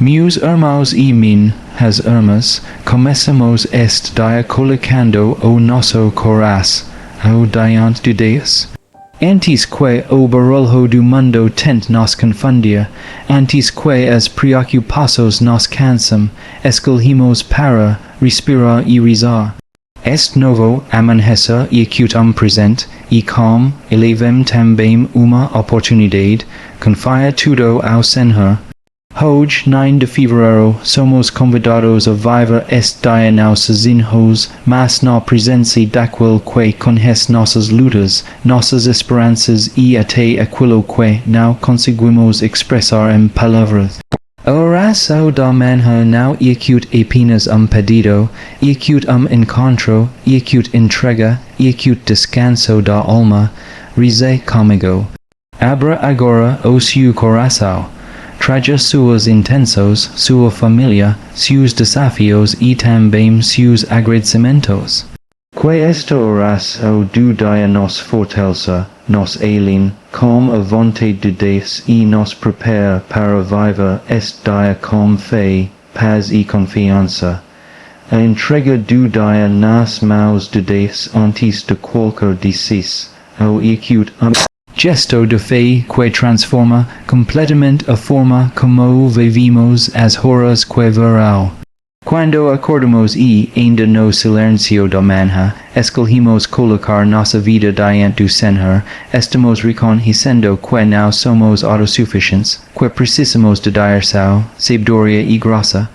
Meus irmãos e minhas irmãs, começamos este dia colocando o nosso coração diante de Deus. Antes que o barulho do mundo tente nos confundir, antes que as preocupações nos cansem, escolhemos para respirar e rezar. Este novo amanhecer e acute presente, e como elevem também uma oportunidade, confia tudo ao Senhor. Hoje, 9 de fevereiro, somos convidados a viver este dia não sozinhos, mas na presença daquele que conhece nossas lutas, nossas esperanças e até aquilo que não conseguimos expressar em palavras. A oração da manhã não é apenas pedido, é encontro, é entrega, é descanso da alma. Reze comigo. Abra agora o seu coração. Traga suas intenções, sua família, seus desafios e também seus agradecimentos. Que esta oração do dia nos fortaleça, nos alinhe com a vontade de Deus e nos prepare para viver este dia com fé, paz e confiança. A entrega do dia nas mãos de Deus antes de qualquer decisão, gesto de fé que transforma completamente a forma como vivimos as horas que virão. Quando acordamos e, ainda no silêncio da manhã, escolhemos colocar nossa vida diante do Senhor, estamos reconhecendo que não somos autossuficientes, que precisamos de direção, sabedoria e graça.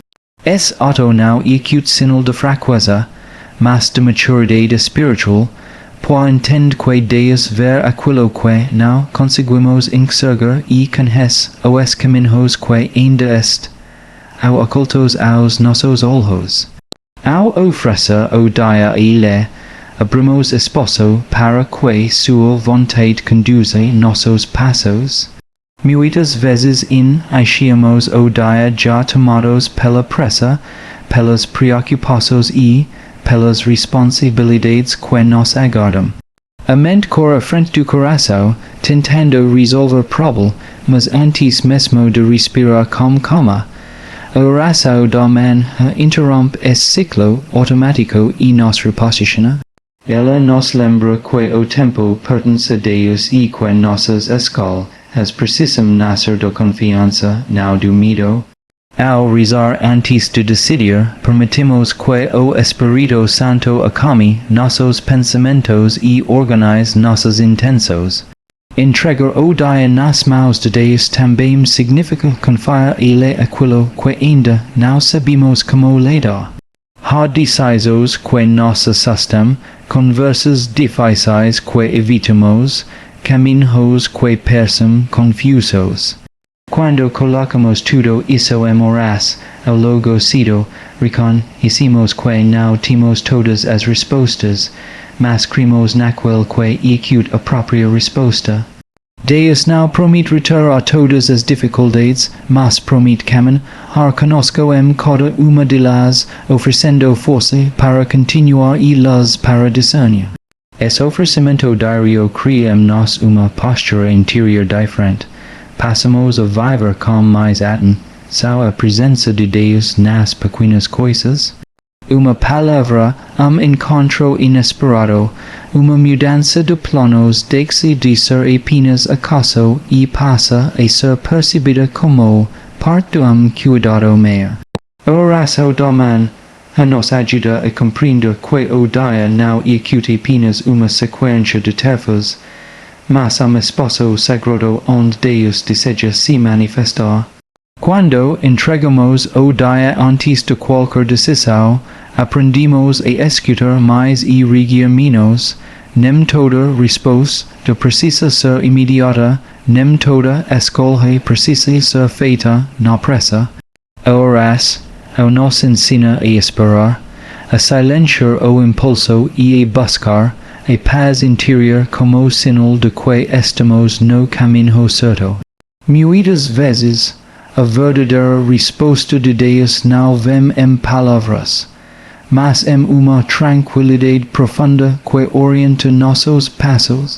Esse ato não é sinal de fraqueza, mas de maturidade espiritual, pois entende que Deus vê aquilo que não conseguimos enxergar e conhece os caminhos que ainda estão ocultos aos nossos olhos. Ao oferecer o dia a Ele, abrimos espaço para que sua vontade conduza nossos passos. Muitas vezes achamos o dia já tomados pela pressa, pelas preocupações e pelas responsabilidades que nos aguardam. A mente corre à frente do coração, tentando resolver problemas antes mesmo de respirar com calma. A oração da manhã interrompe esse ciclo automático e nos reposiciona. Ela nos lembra que o tempo pertence a Deus e que nossas escolhas precisam nascer da confiança, não do medo. Ao rezar antes de decidir, permitimos que o Espírito Santo acalme nossos pensamentos e organize nossas intenções. Entregar o dia nas mãos de Deus também significa confiar a Ele aquilo que ainda não sabemos como lidar. Há decisões que nos assustam, conversas difíceis que evitamos, caminhos que parecem confusos. Quando colocamos tudo isso em oração, ao longo cedo, reconhecemos que não temos todas as respostas, mas cremos naquele que é a própria resposta. Deus não promete retirar todas as dificuldades, mas promete caminhar conosco em cada uma delas, oferecendo força para continuar e luz para discernir. Esse oferecimento diário cria em nós uma postura interior diferente. Passamos a viver com mais atenção a presença de Deus nas pequenas coisas. Uma palavra, encontro inesperado, uma mudança de planos deixa de ser apenas acaso e passa a ser percebida como parte de cuidado maior. A oração da manhã nos ajuda a compreender que o dia não é apenas uma sequência de tarefas, mas espaço sagrado onde Deus deseja se manifestar. Quando entregamos o dia antes de qualquer decisão, aprendemos a escutar mais e reagir menos. Nem toda resposta precisa ser imediata, nem toda escolha precisa ser feita na pressa. A oração nos ensina a esperar, a silenciar o impulso e a buscar a paz interior como sinal de que estamos no caminho certo. Muitas vezes, a verdadeira resposta de Deus não vem em palavras, mas em uma tranquilidade profunda que orienta nossos passos.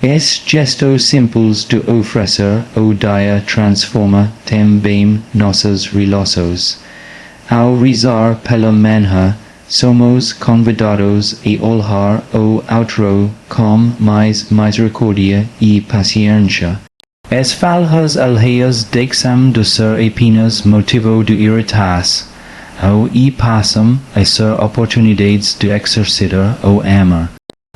Es gestos simples de ofrecer, o dia transforma também nossos relossos. Ao rezar pela manhã, somos convidados a olhar o outro com mais misericórdia e paciência. As falhas alheias deixam de ser apenas motivo de irritar-se, e passam a ser oportunidades de exercitar o amor.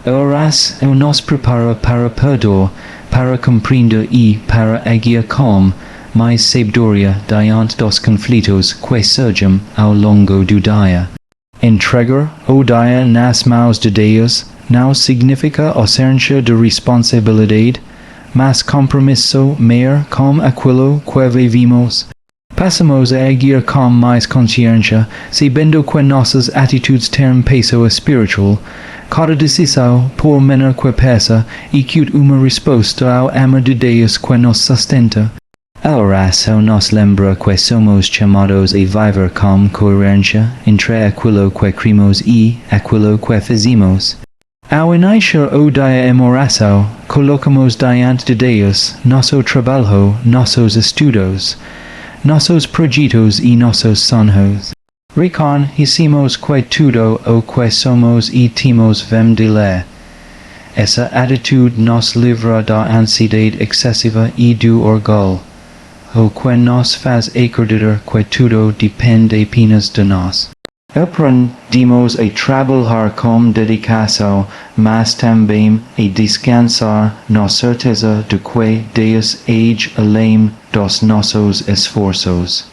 Oração nos prepara para perdoar, para compreender e para agir com mais sabedoria diante dos conflitos que surgem ao longo do dia. Entregar o dia nas mãos de Deus não significa ausência de responsabilidade, mas compromisso maior com aquilo que vivimos. Passamos a agir com mais consciência, sabendo que nossas atitudes têm peso espiritual. Cada decisão, por menor que peça, incute uma resposta ao amor de Deus que nos sustenta. A oração nos lembra que somos chamados a viver com coerência entre aquilo que cremos e aquilo que fazemos. Ao iniciar o dia em oração, colocamos diante de Deus nosso trabalho, nossos estudos, nossos projetos e nossos sonhos. Reconhecemos que tudo o que somos e temos vem de lá. Essa atitude nos livra da ansiedade excessiva e do orgulho, o que nos faz acreditar que tudo depende apenas de nós. Aprendemos a trabalhar com dedicação, mas também a descansar na certeza de que Deus age além dos nossos esforços.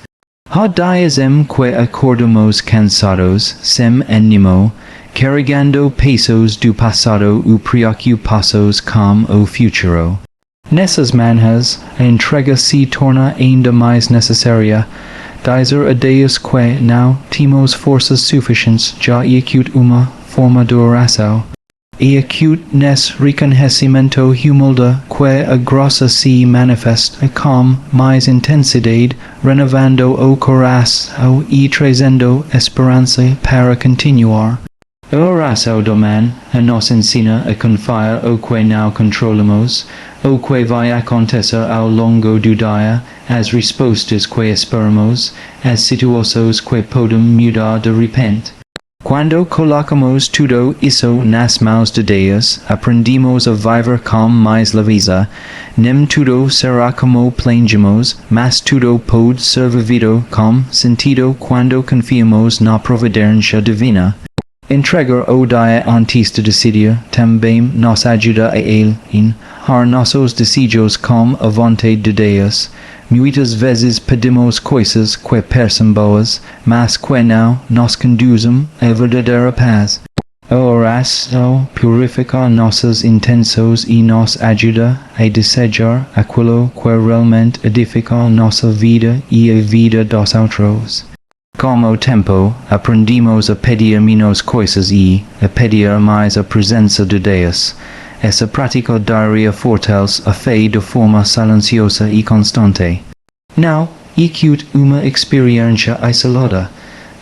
Há dias em que acordamos cansados, sem ânimo, carregando pesos do passado ou preocupados com o futuro. Nessas manhãs, a entrega se torna ainda mais necessária. Dizer a Deus que não temos forças suficientes já incute uma forma de oração. E incute nesse reconhecimento humilde que a graça se manifesta com mais intensidade, renovando o coração e trazendo esperança para continuar. A oração da manhã nos ensina a confiar o que não controlamos, o que vai acontecer ao longo do dia, as respostas que esperamos, as situações que podem mudar de repente. Quando colocamos tudo isso nas mãos de Deus, aprendemos a viver com mais leveza. Nem tudo será como planejamos, mas tudo pode ser vivido com sentido quando confiamos na providência divina. Entregar o dia antes de decidir também nos ajuda a alinhar nossos desejos com a vontade de Deus. Muitas vezes pedimos coisas que parecem boas, mas que não nos conduzem à verdadeira paz. A oração purifica nossas intenções e nos ajuda a desejar aquilo que realmente edifica nossa vida e a vida dos outros. Com o tempo, aprendemos a pedir menos coisas e a pedir mais a presença de Deus. Essa prática diária fortalece a fé de forma silenciosa e constante. Não incute uma experiência isolada,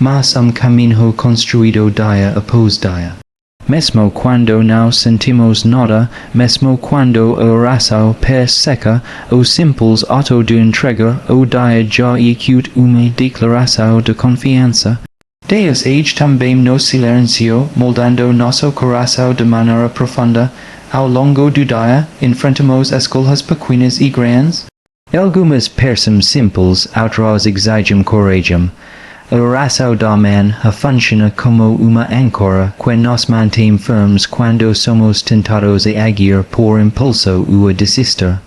mas caminho construído dia após dia. Mesmo quando não sentimos nada, mesmo quando a oração perseca, o simples ato de entrega o dia já incute uma declaração de confiança. Deus age também no silêncio, moldando nosso coração de maneira profunda. Ao longo do dia, enfrentamos escolhas pequenas e grandes. Algumas parecem simples, outras exigem coragem. A oração da manhã funciona como uma âncora que nos mantém firmes quando somos tentados a agir por impulso ou a desistir.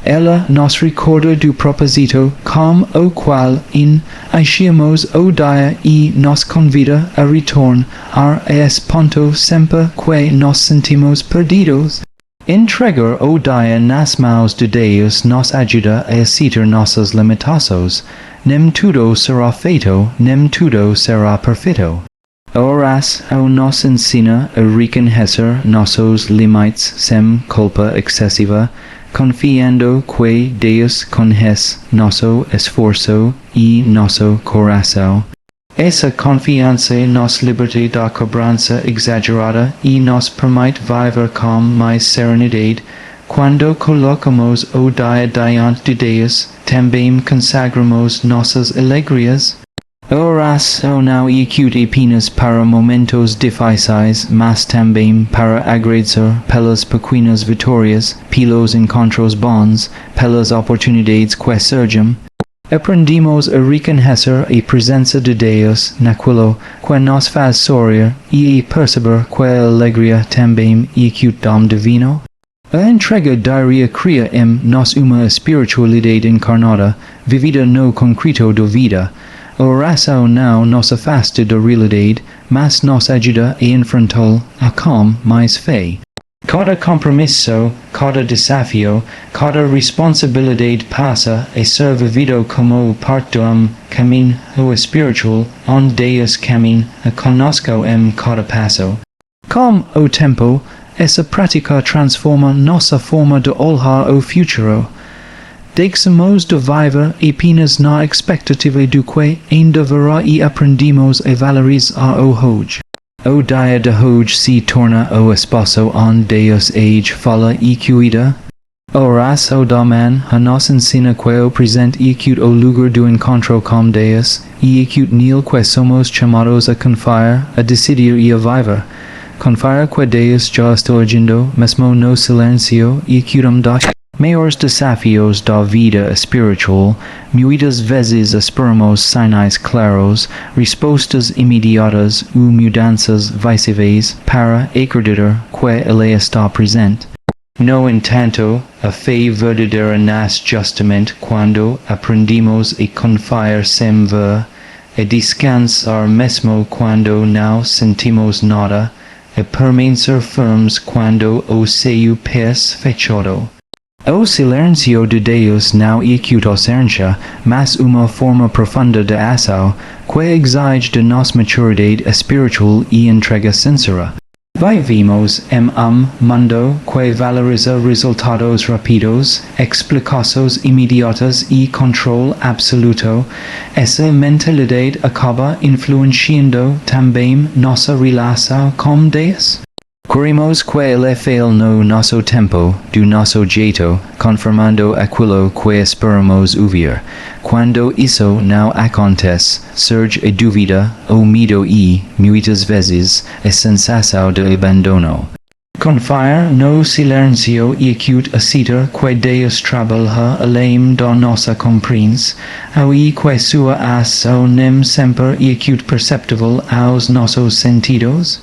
Ela nos recorda do propósito com o qual iniciamos o dia e nos convida a retornar a esse ponto sempre que nos sentimos perdidos. Entregar o dia nas mãos de Deus nos ajuda a aceitar nossas limitações. Nem tudo será feito, nem tudo será perfeito. A oração nos ensina a reconhecer nossos limites sem culpa excessiva, confiando que Deus conhece nosso esforço e nosso coração. Essa confiança nos liberta da cobrança exagerada e nos permite viver com mais serenidade quando colocamos o dia diante de Deus, também consagramos nossas alegrias. A oração não é apenas para momentos difíceis, mas também para agradecer pelas pequenas vitórias, pelos encontros bons, pelas oportunidades que surgem. Aprendemos a reconhecer a presença de Deus naquilo que nos faz sorrir e a perceber que a alegria também é dom divino. A entrega diária cria em nós uma espiritualidade encarnada, vivida no concreto da vida. A oração não nos afasta da realidade, mas nos ajuda a enfrentá-la com mais fé. Cada compromisso, cada desafio, cada responsabilidade passa a ser vivido como parte do caminho espiritual, onde Deus caminha conosco em cada passo. Com o tempo, essa prática transforma nossa forma de olhar o futuro. Deixamos de viver apenas na expectativa do que ainda virá e aprendemos a valorizar o hoje. O dia de hoje se torna o espaço onde Deus age fala e cuida. A oração da manhã nos ensina que o presente é o lugar do encontro com Deus, e é nele que somos chamados a confiar, a decidir e a viver. Confiar que Deus já está agindo, mesmo no silêncio, e das maiores desafios da vida espiritual. Muitas vezes esperamos sinais claros, respostas imediatas ou mudanças visíveis para acreditar que Ele está presente. No entanto, a fé verdadeira nasce justamente quando aprendemos a confiar sem ver, a descansar mesmo quando não sentimos nada, a permanecer firmes quando o céu parece fechado. O silêncio de Deus não é ausência, mas uma forma profunda de ação, que exige de nós maturidade espiritual e entrega sincera. Vivemos em mundo que valoriza resultados rápidos, explicações imediatas e controle absoluto. Essa mentalidade acaba influenciando também nossa relação com Deus. Queremos que Ele faça no nosso tempo, do nosso jeito, confirmando aquilo que esperamos ouvir. Quando isso não acontece, surge a dúvida, o medo e, muitas vezes, a sensação de abandono. Confiar no silêncio é aceitar que Deus trabalha além da nossa compreensão, e que sua ação nem sempre é perceptível aos nossos sentidos.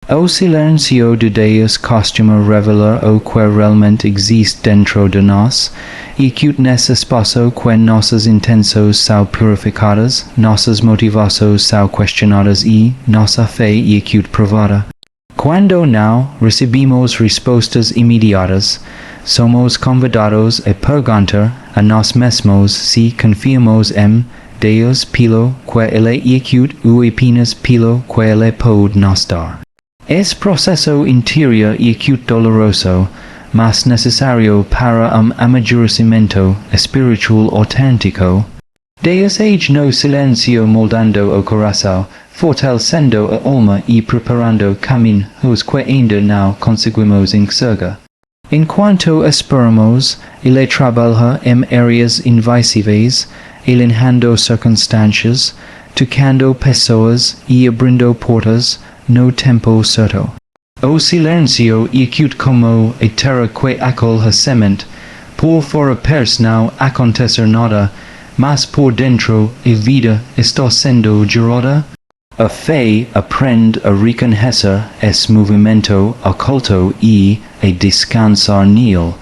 O silêncio de Deus costuma revelar o que realmente existe dentro de nós, e nesse espaço que nossas intenções são purificadas, nossas motivações são questionadas e nossa fé é provada. Quando não recebemos respostas imediatas, somos convidados a perguntar a nós mesmos se confiamos em Deus pelo que Ele é ou apenas pelo que Ele pode nos dar. Esse processo interior é doloroso, mas necessário para amadurecimento espiritual autêntico. Deus age no silêncio moldando o coração, fortalecendo a alma e preparando caminhos que ainda não conseguimos enxergar. Enquanto esperamos, Ele trabalha em áreas invisíveis, alinhando circunstâncias, tocando pessoas e abrindo portas no tempo certo. O silêncio é como a terra que acolhe a semente. Por fora parece não acontecer nada, mas por dentro a vida está sendo gerada. A fé aprende a reconhecer esse movimento oculto e a descansar nele.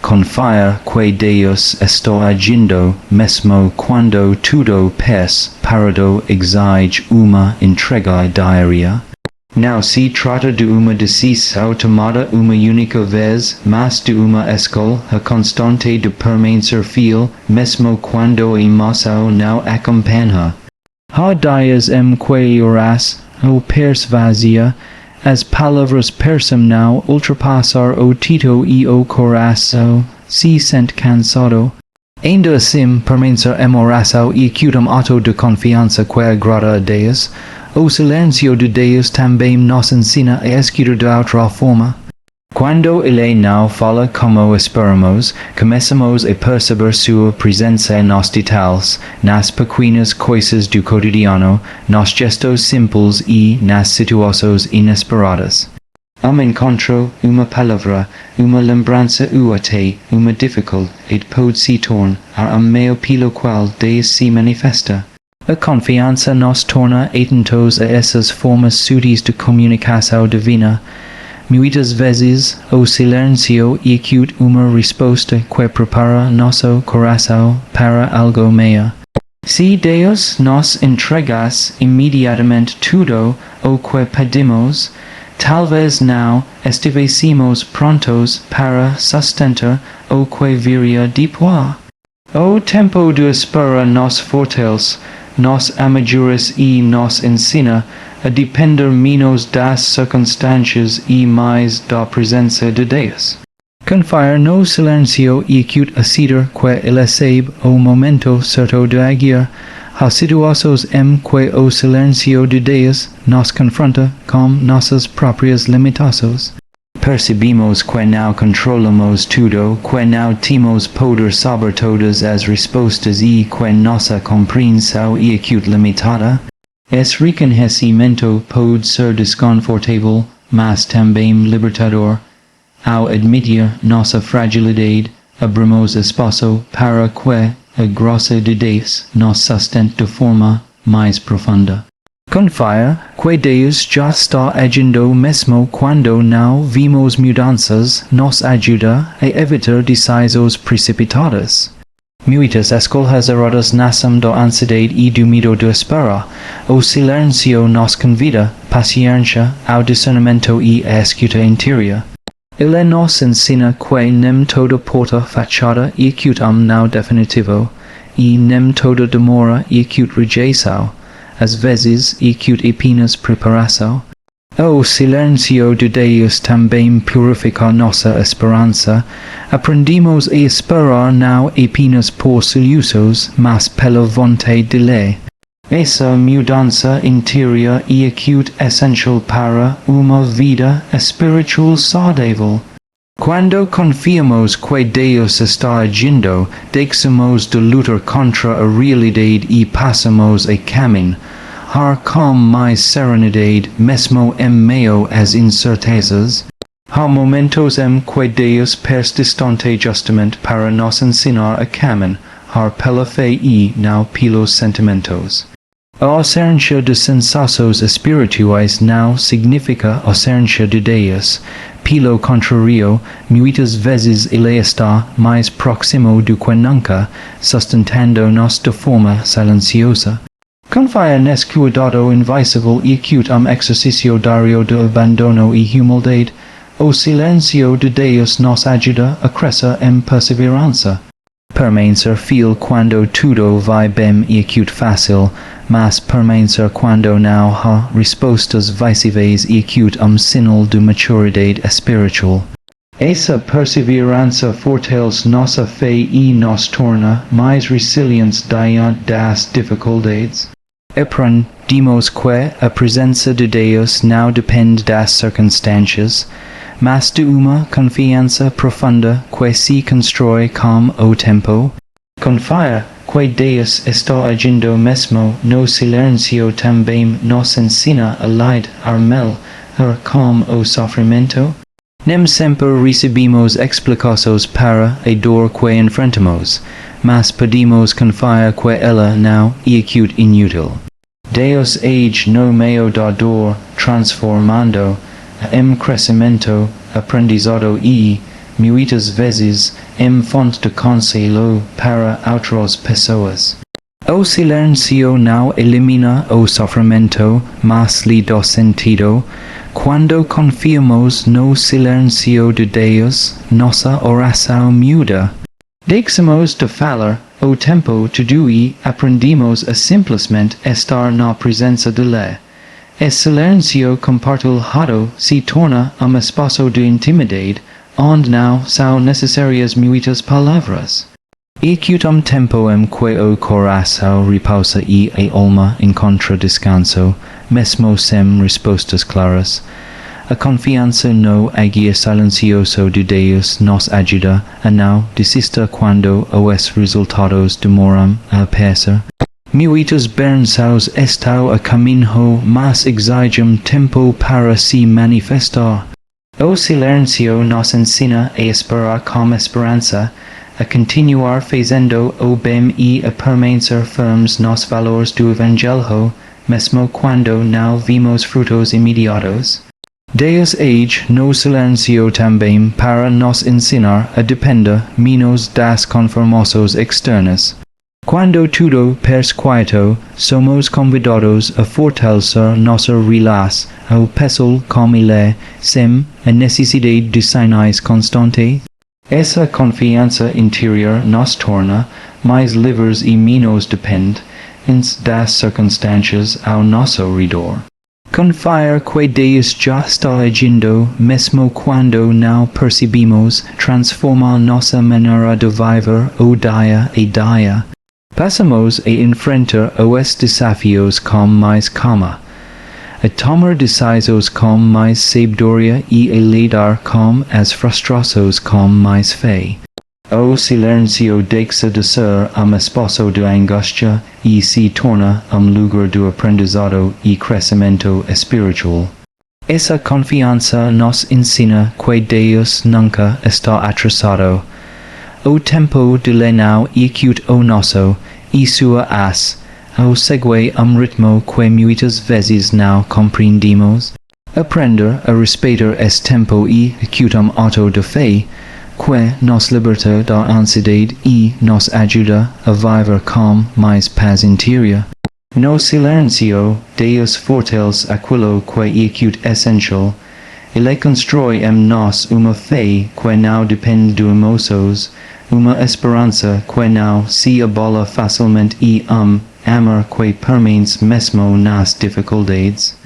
Confiar que Deus está agindo mesmo quando tudo parece parado exige uma entrega diária. Não se trata de uma decisão tomada uma única vez, mas de uma escolha constante de permanecer fiel, mesmo quando a emoção não acompanha. Há dias em que oras ou parece vazia, as palavras parecem não ultrapassar o título e o coração se sente cansado. Ainda assim, permanecer em oração é um ato de confiança que agrada a Deus. O silêncio de Deus também nos ensina a escutar de outra forma. Quando ele não fala como esperamos, começamos a perceber sua presença nos detalhes, nas pequenas coisas do cotidiano, nos gestos simples e nas situações inesperadas. Encontro, uma palavra, uma lembrança útil, uma dificuldade pode se tornar meio pelo qual Deus se manifesta. A confiança nos torna atentos a essas formas sutis de comunicação divina. Muitas vezes, o silêncio é uma resposta que prepara nosso coração para algo maior. Se Deus nos entregasse imediatamente tudo o que pedimos, talvez não estivéssemos prontos para sustentar o que viria depois. O tempo de espera nos fortalece, nos amadurece e nos ensina a depender menos das circunstâncias e mais da presença de Deus. Confiar no silêncio é a saber que ele sabe o momento certo de agir. Há situações em que o silêncio de Deus nos confronta com nossas próprias limitações. Percebemos que não controlamos tudo, que não temos poder sobre todas as respostas e que nossa compreensão é limitada. Esse reconhecimento pode ser desconfortável, mas também libertador. Ao admitir nossa fragilidade, abrimos espaço para que a graça de Deus nos sustente de forma mais profunda. Confia que Deus já está agindo mesmo quando não vimos mudanças, nos ajuda a evitar decisões precipitadas. Muitas escolhas erradas nascem da ansiedade e do medo de esperar. O silêncio nos convida, paciência, ao discernimento e à escuta interior. Ele nos ensina que nem toda porta fechada é não definitivo, e nem toda demora é rejeição. Às vezes é apenas preparação. O silêncio de Deus também purifica nossa esperança. Aprendemos a esperar não apenas por soluções, mas pela vontade dele. Essa mudança interior é essencial para uma vida espiritual saudável. Quando confiamos que Deus está agindo, deixamos de lutar contra a realidade e passamos a caminhar com mais serenidade, mesmo em meio às incertezas. Há momentos em que Deus persistente justamente para nos ensinar a caminhar pela fé e não pelos sentimentos. A ausência de sensações espirituais não significa ausência de Deus. Pelo contrário, muitas vezes ele está mais próximo do que nunca, sustentando-nos de forma silenciosa. Confia nesse cuidado invisível e exercício diário de abandono e humildade. O silêncio de Deus nos ajuda a crescer em perseverança. Permanecer fiel quando tudo vai bem é fácil, mas permanecer quando não há respostas visíveis é sinal de maturidade espiritual. Essa perseverança fortalece nossa fé e nos torna mais resilientes diante das dificuldades. Aprendemos que a presença de Deus não depende das circunstâncias, mas de uma confiança profunda que se constrói com o tempo. Confia que Deus está agindo mesmo no silêncio também nos ensina a lidar melhor com o sofrimento. Nem sempre recebemos explicações para a dor que enfrentamos, mas podemos confiar que ela não é inútil. Deus age no meio da dor, transformando em crescimento, aprendizado e, muitas vezes, em fonte de consolo para outras pessoas. O silêncio não elimina o sofrimento, mas lhe dá sentido. Quando confiamos no silêncio de Deus, nossa oração muda. Deixamos de falar o tempo todo e aprendemos a simplesmente estar na presença dele. O silêncio compartilhado se torna espaço de intimidade, onde não são necessárias muitas palavras. E tempo em que o coração repousa e a alma encontra descanso, mesmo sem respostas claras. a confianza no agia silencioso de Deus nos ayuda a não desistir quando os resultados demoram a aparecer. Muitas vezes está a caminho, mas exigem tempo para se manifestar. O silêncio nos ensina a esperar com esperança, a continuar fazendo o bem e a permanecer firmes nos valores do Evangelho, mesmo quando não vimos frutos imediatos. Deus age no silêncio também para nos ensinar a depender menos das conformações externas. Quando tudo persquieto, somos convidados a fortalecer nossa relação ao pessoal com Ele, sem a necessidade de sinais constantes. Essa confiança interior nos torna mais livres e menos dependentes das circunstâncias ao nosso redor. Confiar que Deus já está agindo, mesmo quando não percebemos, transforma nossa maneira de viver o dia a dia. Passamos a enfrentar os desafios com mais calma, a tomar decisões com mais sabedoria e a lidar com as frustrações com mais fé. O silêncio deixa de ser espaço de angústia e se torna lugar de aprendizado e crescimento espiritual. Essa confiança nos ensina que Deus nunca está atrasado. O tempo de não execute o nosso e sua as, ao segue ritmo que muitas vezes não compreendemos. Aprender a respeitar esse tempo e executar ato de fé, que nos liberta da ansiedade e nos ajuda a viver com mais paz interior. No silêncio, Deus fortalece aquilo que execute essencial. Ele constrói em nós uma fé que não depende de emoções, uma esperança que não se abala facilmente e amor que permanece mesmo nas dificuldades.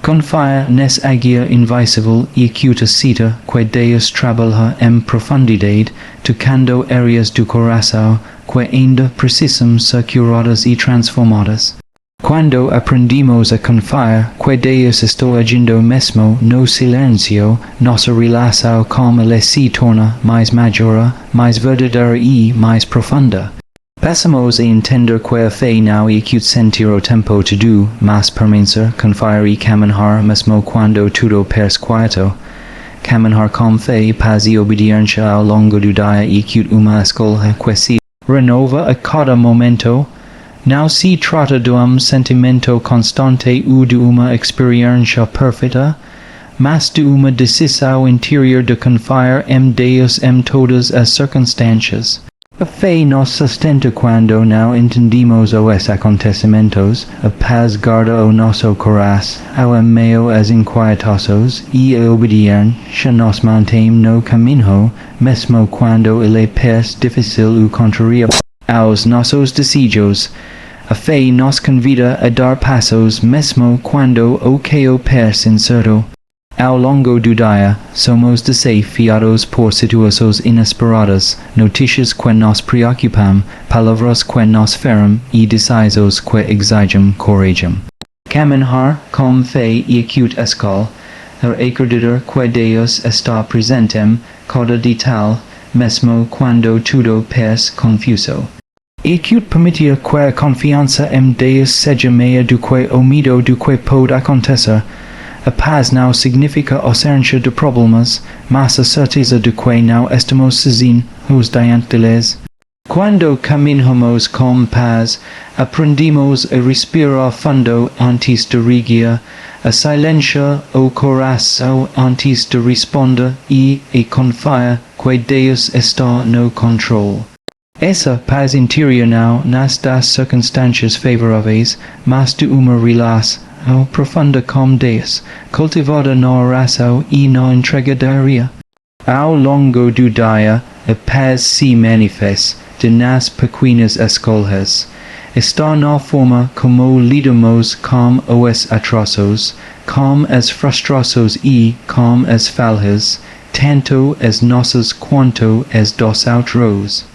Confia nessa águia invisível e cita que Deus trabalha em profundidade, tocando áreas do coração que ainda precisam ser curadas e transformadas. Quando aprendemos a confiar que Deus está agindo mesmo no silêncio, nossa relação com Ele se torna mais madura, mais verdadeira e mais profunda. Passamos a entender que a fé não execute sentir o tempo todo, mas permanecer, confiar e caminhar mesmo quando tudo persquieto. Caminhar com fé, paz e obediência ao longo do dia execute uma escolha que se renova a cada momento. Não se trata de sentimento constante ou de uma experiência perfeita, mas de uma decisão interior de confiar em Deus em todas as circunstâncias. A fé nos sustenta quando não entendemos os acontecimentos, a paz guarda o nosso coração ao meio as inquietações e a obediência nos mantém no caminho, mesmo quando ele parece difícil ou contraria aos nossos desejos. A fé nos convida a dar passos mesmo quando o que parece incerto. Ao longo do dia, somos desafiados por situações inesperadas, notícias que nos preocupam, palavras que nos feram e decisões que exigem coragem. Caminhar com fé e execute escolha, acreditar que Deus está presente em cada detalhe, mesmo quando tudo parece confuso. Execute permitir que a confiança em Deus seja maior do que o medo do que pode acontecer. A paz não significa ausência de problemas, mas a certeza de que não estamos sozinhos diante deles. Quando caminhamos com paz, aprendemos a respirar fundo antes de reagir, a silenciar o coração antes de responder e a confiar que Deus está no controle. Essa paz interior não nasce das circunstâncias favoráveis, mas de uma relação profunda com Deus, cultivada na oração e na entrega diária. Ao longo do dia, a paz se manifesta nas pequenas escolhas. Está na forma como lidamos com os atrasos, com as frustrações e com as falhas, tanto as nossas quanto as dos outros.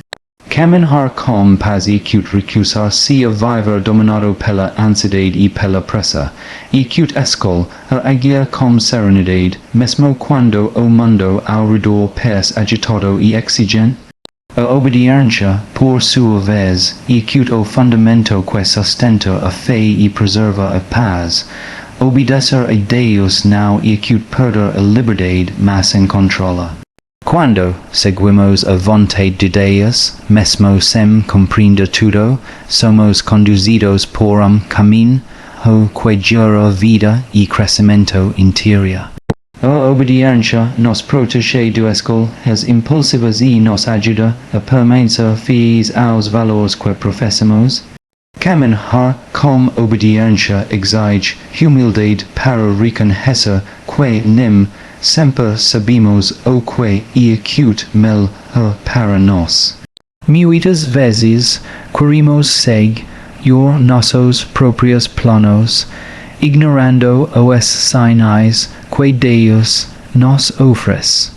Caminhar com paz e cute recusar si a viver dominado pela ansiedade e pela pressa, e cute escol a aguia com serenidade, mesmo quando o mundo ao redor parece agitado e exigente. A obediência, por sua vez, e cute o fundamento que sustenta a fé e preserva a paz. Obedecer a Deus não e cute perder a liberdade, mas encontrá-la. Quando seguimos a vontade de Deus, mesmo sem compreender tudo, somos conduzidos por caminho que gera vida e crescimento interior. A obediência nos protege do escol, as impulsivas e nos ajuda a permanecer fiéis aos valores que professamos. Caminhar com obediência exige humildade para reconhecer que nem sempre sabemos o que é cute melhor para nós. Muitas vezes queremos seguir nossos próprios planos, ignorando os sinais que Deus nos oferece.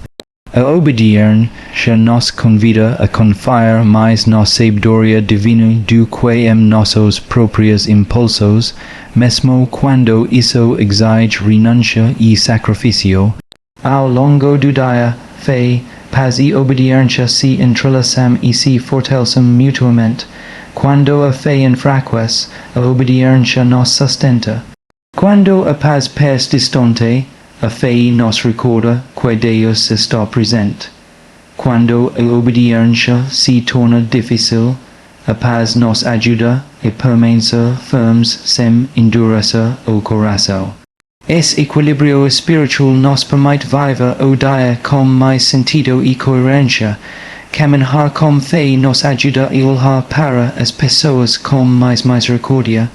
A obediência nos convida a confiar mais na sabedoria divina do que em nossos próprios impulsos, mesmo quando isso exige renúncia e sacrifício. Ao longo do dia, fé, paz e obediência se entrelaçam e se fortalecem mutuamente. Quando a fé enfraquece, a obediência nos sustenta. Quando a paz parece distante, a fé nos recorda que Deus está presente. Quando a obediência se torna difícil, a paz nos ajuda a permanecer firmes sem endurecer o coração. Esse equilíbrio espiritual nos permite viver o dia com mais sentido e coerência. Caminhar com fé nos ajuda a olhar para as pessoas com mais misericórdia.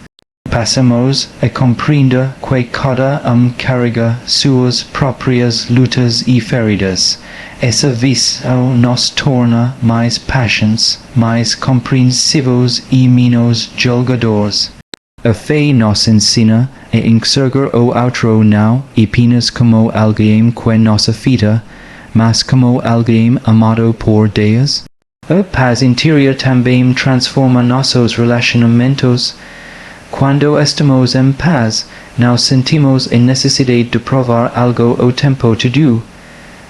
Passamos a compreender que cada carrega suas próprias lutas e feridas. Essa visão nos torna mais pacientes, mais compreensivos e menos julgadores. A fé nos ensina a enxergar o outro não apenas como alguém que nos afeta, mas como alguém amado por Deus. A paz interior também transforma nossos relacionamentos. Quando estamos em paz, não sentimos a necessidade de provar algo o tempo todo,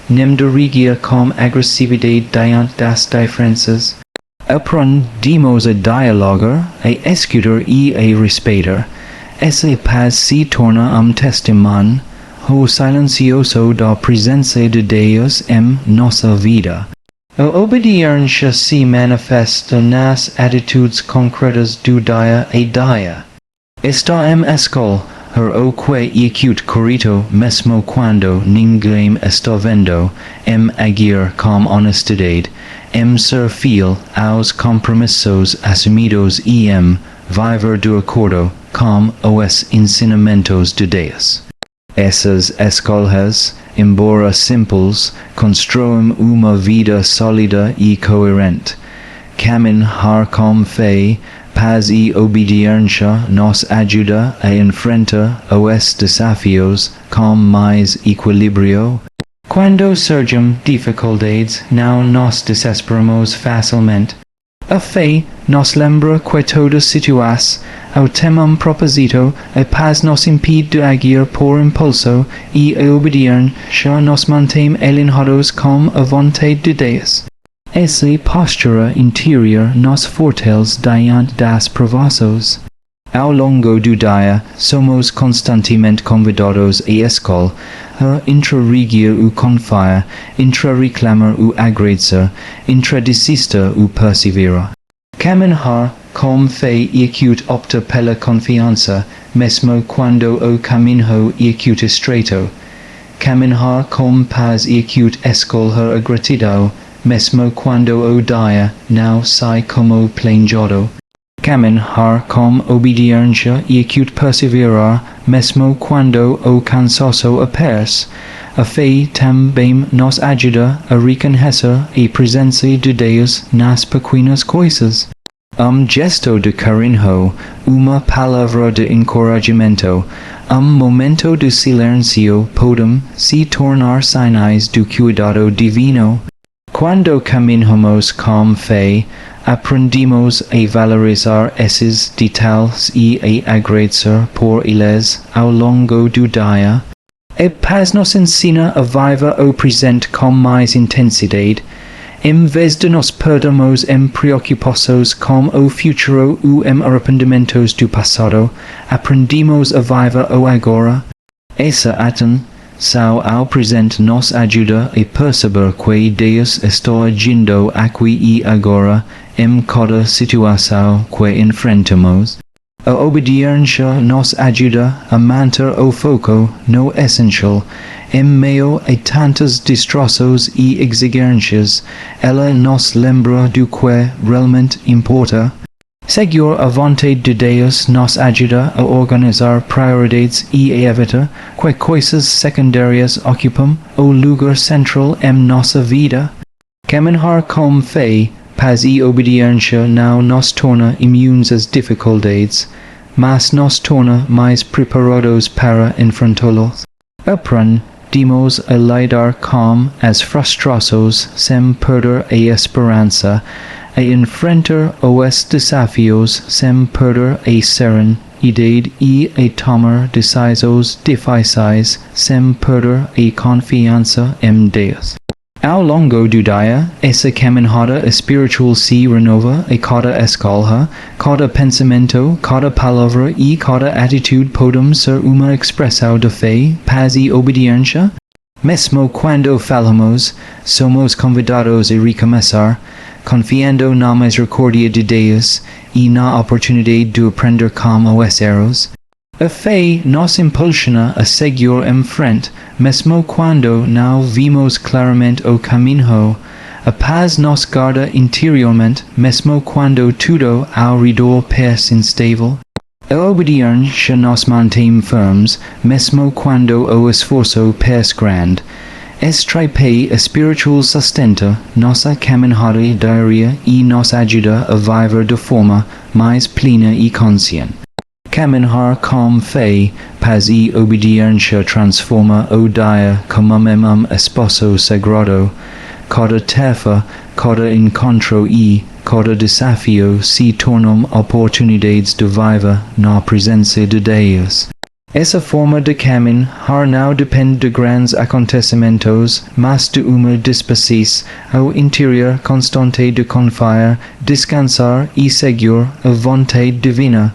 nem de reagir com agressividade diante das diferenças. Aprendemos a dialogar, a escutar e a respeitar. Essa paz se torna testemunho silencioso da presença de Deus em nossa vida. A obediência se manifesta nas atitudes concretas do dia a dia. Está em escola, o que é cute correto mesmo quando ninguém está vendo, em agir com honestidade, em ser fiel aos compromissos assumidos e em viver de acordo com os ensinamentos de Deus. Essas escolhas, embora simples, constroem uma vida sólida e coerente. Caminhar com fé, paz e obediência nos ajuda a enfrentar os desafios com mais equilíbrio. Quando surgem dificuldades, não nos desesperamos facilmente. A fé nos lembra que toda situação tem propósito, a paz nos impede de agir por impulso e a obediência nos mantém alinhados com a vontade de Deus. Essa postura interior nos fortalece diante das provações. Ao longo do dia, somos constantemente convidados a escolher intra-reagir ou confiar, intra-reclamar ou agradecer, intra-desistir ou perseverar. Caminhar com fé e cute opta pela confiança, mesmo quando o caminho é cute estreito. Caminhar com paz e cute escolher a gratidão, mesmo quando o dia não sai como planejado. Caminhar com obediência e cute perseverar, mesmo quando o cansaço aparece. A fé também nos ajuda a reconhecer a presença de Deus nas pequenas coisas. Gesto de carinho, uma palavra de encorajamento, momento de silêncio podem se tornar sinais do cuidado divino. Quando caminhamos com fé, aprendimos a valorizar esses detalhes e a agradecer por eles ao longo do dia. A paz nos ensina a viver o presente com mais intensidade, em vez de nos perdermos em preocupações com o futuro ou em arrependimentos do passado, aprendimos a viver o agora. Essa atenção ao presente nos ajuda a perceber que Deus está agindo aqui e agora em cada situação que enfrentamos. A obediência nos ajuda a manter o foco no essencial. Em meio a tantas distrações e exigências, ela nos lembra do que realmente importa. Seguir a vontade de Deus nos ajuda a organizar prioridades e a evitar que coisas secundárias ocupem o lugar central em nossa vida. Caminhar com fé, paz e obediência não nos torna imunes às dificuldades, mas nos torna mais preparados para enfrentá-las. Aprendimos a lidar com as frustrações sem perder a esperança, a enfrentar os desafios sem perder a serenidade e a tomar decisões difíceis sem perder a confiança em Deus. Ao longo do dia, essa caminhada espiritual se renova a cada escolha, cada pensamento, cada palavra e cada atitude podemos ser uma expressão de fé, paz e obediência. Mesmo quando falhamos, somos convidados a recomeçar, confiando na misericórdia de Deus e na oportunidade de aprender com os erros. A fé nos impulsiona a seguir em frente, mesmo quando não vimos claramente o caminho. A paz nos guarda interiormente, mesmo quando tudo ao redor parece instável. A obediência nos mantém firmes, mesmo quando o esforço parece grande. Este pé espiritual sustenta nossa caminhada diária e nos ajuda a viver de forma mais plena e consciente. Caminhar com fé, paz e obediência transforma o dia como um espaço sagrado. Cada tarefa, cada encontro e cada desafio se tornam oportunidades de viver na presença de Deus. Essa forma de caminhar não depende de grandes acontecimentos, mas de uma disposição ao interior constante de confiar, descansar e seguir a vontade divina.